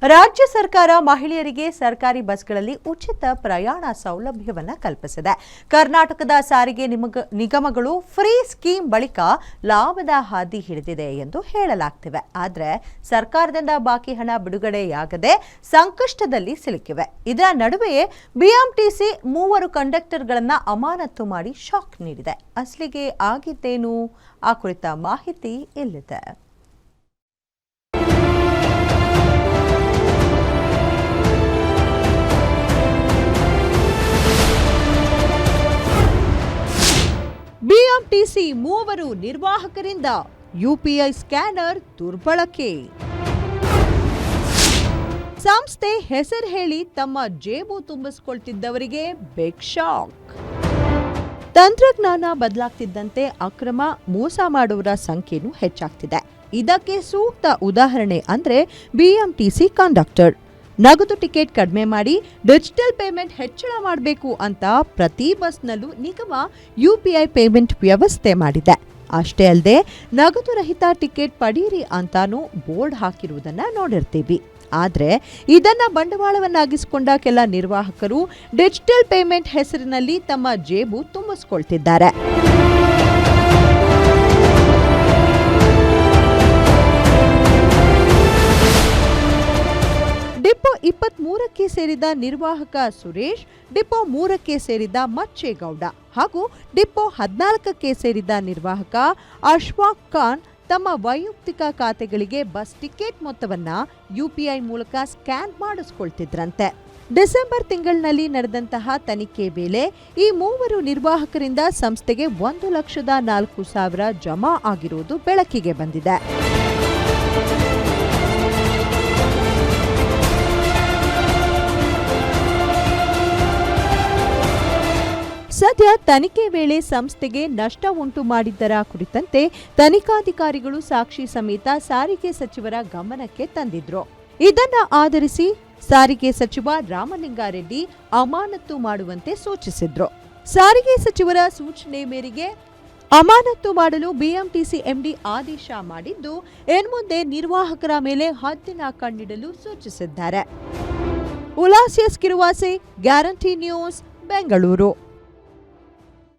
ರಾಜ್ಯ ಸರ್ಕಾರ ಮಹಿಳೆಯರಿಗೆ ಸರ್ಕಾರಿ ಬಸ್ಗಳಲ್ಲಿ ಉಚಿತ ಪ್ರಯಾಣ ಸೌಲಭ್ಯವನ್ನು ಕಲ್ಪಿಸಿದೆ. ಕರ್ನಾಟಕದ ಸಾರಿಗೆ ನಿಗಮಗಳು ಫ್ರೀ ಸ್ಕೀಮ್ ಬಳಿಕ ಲಾಭದ ಹಾದಿ ಹಿಡಿದಿದೆ ಎಂದು ಹೇಳಲಾಗ್ತಿವೆ. ಆದರೆ ಸರ್ಕಾರದಿಂದ ಬಾಕಿ ಹಣ ಬಿಡುಗಡೆಯಾಗದೆ ಸಂಕಷ್ಟದಲ್ಲಿ ಸಿಲುಕಿವೆ. ಇದರ ನಡುವೆಯೇ ಬಿಎಂಟಿಸಿ 3 ಕಂಡಕ್ಟರ್ಗಳನ್ನು ಅಮಾನತು ಮಾಡಿ ಶಾಕ್ ನೀಡಿದೆ. ಅಸಲಿಗೆ ಆಗಿದ್ದೇನು? ಆ ಕುರಿತ ಮಾಹಿತಿ ಇಲ್ಲಿದೆ. ಬಿಎಂಟಿಸಿ 3 ನಿರ್ವಾಹಕರಿಂದ ಯುಪಿಐ ಸ್ಕ್ಯಾನರ್ ದುರ್ಬಳಕೆ. ಸಂಸ್ಥೆ ಹೆಸರು ಹೇಳಿ ತಮ್ಮ ಜೇಬು ತುಂಬಿಸಿಕೊಳ್ತಿದ್ದವರಿಗೆ ಬಿಗ್ ಶಾಕ್. ತಂತ್ರಜ್ಞಾನ ಬದಲಾಗ್ತಿದ್ದಂತೆ ಅಕ್ರಮ ಮೋಸ ಮಾಡುವವರ ಸಂಖ್ಯೆನೂ ಹೆಚ್ಚಾಗ್ತಿದೆ. ಇದಕ್ಕೆ ಸೂಕ್ತ ಉದಾಹರಣೆ ಅಂದ್ರೆ ಬಿಎಂಟಿಸಿ ಕಂಡಕ್ಟರ್. ನಗದು ಟಿಕೆಟ್ ಕಡಿಮೆ ಮಾಡಿ ಡಿಜಿಟಲ್ ಪೇಮೆಂಟ್ ಹೆಚ್ಚಳ ಮಾಡಬೇಕು ಅಂತ ಪ್ರತಿ ಬಸ್ನಲ್ಲೂ ನಿಗಮ ಯುಪಿಐ ಪೇಮೆಂಟ್ ವ್ಯವಸ್ಥೆ ಮಾಡಿದೆ. ಅಷ್ಟೇ ಅಲ್ಲದೆ ನಗದು ರಹಿತ ಟಿಕೆಟ್ ಪಡೀರಿ ಅಂತಾನೂ ಬೋರ್ಡ್ ಹಾಕಿರುವುದನ್ನ ನೋಡಿರ್ತೀವಿ. ಆದರೆ ಇದನ್ನ ಬಂಡವಾಳವನ್ನಾಗಿಸಿಕೊಂಡ ಕೆಲ ನಿರ್ವಾಹಕರು ಡಿಜಿಟಲ್ ಪೇಮೆಂಟ್ ಹೆಸರಿನಲ್ಲಿ ತಮ್ಮ ಜೇಬು ತುಂಬಿಸಿಕೊಳ್ತಿದ್ದಾರೆ. ಡಿಪೋ 23ಕ್ಕೆ ಸೇರಿದ ನಿರ್ವಾಹಕ ಸುರೇಶ್, ಡಿಪೋ 3ಕ್ಕೆ ಸೇರಿದ ಮಚ್ಚೇಗೌಡ ಹಾಗೂ ಡಿಪೋ 14ಕ್ಕೆ ಸೇರಿದ ನಿರ್ವಾಹಕ ಅಶ್ಫಾಕ್ ಖಾನ್ ತಮ್ಮ ವೈಯಕ್ತಿಕ ಖಾತೆಗಳಿಗೆ ಬಸ್ ಟಿಕೆಟ್ ಮೊತ್ತವನ್ನ ಯುಪಿಐ ಮೂಲಕ ಸ್ಕ್ಯಾನ್ ಮಾಡಿಸ್ಕೊಳ್ತಿದ್ರಂತೆ. ಡಿಸೆಂಬರ್ ತಿಂಗಳಿನಲ್ಲಿ ನಡೆದಂತಹ ತನಿಖೆ ವೇಳೆ ಈ 3 ನಿರ್ವಾಹಕರಿಂದ ಸಂಸ್ಥೆಗೆ 1,04,000 ಜಮಾ ಆಗಿರುವುದು ಬೆಳಕಿಗೆ ಬಂದಿದೆ. ಸದ್ಯ ತನಿಖೆ ವೇಳೆ ಸಂಸ್ಥೆಗೆ ನಷ್ಟ ಉಂಟು ಮಾಡಿದ್ದರ ಕುರಿತಂತೆ ತನಿಖಾಧಿಕಾರಿಗಳು ಸಾಕ್ಷಿ ಸಮೇತ ಸಾರಿಗೆ ಸಚಿವರ ಗಮನಕ್ಕೆ ತಂದಿದ್ರು. ಇದನ್ನ ಆಧರಿಸಿ ಸಾರಿಗೆ ಸಚಿವ ರಾಮಲಿಂಗಾರೆಡ್ಡಿ ಅಮಾನತು ಮಾಡುವಂತೆ ಸೂಚಿಸಿದ್ರು. ಸಾರಿಗೆ ಸಚಿವರ ಸೂಚನೆ ಮೇರೆಗೆ ಅಮಾನತು ಮಾಡಲು ಬಿಎಂಟಿಸಿ ಎಂಡಿ ಆದೇಶ ಮಾಡಿದ್ದು, ಇನ್ಮುಂದೆ ನಿರ್ವಾಹಕರ ಮೇಲೆ ಹದ್ದಿನ ಕಣ್ಣಿಡಲು ಸೂಚಿಸಿದ್ದಾರೆ. ಉಲಾಸಿಯಸ್ ಕಿರುವಾಸೆ, ಗ್ಯಾರಂಟಿ ನ್ಯೂಸ್, ಬೆಂಗಳೂರು.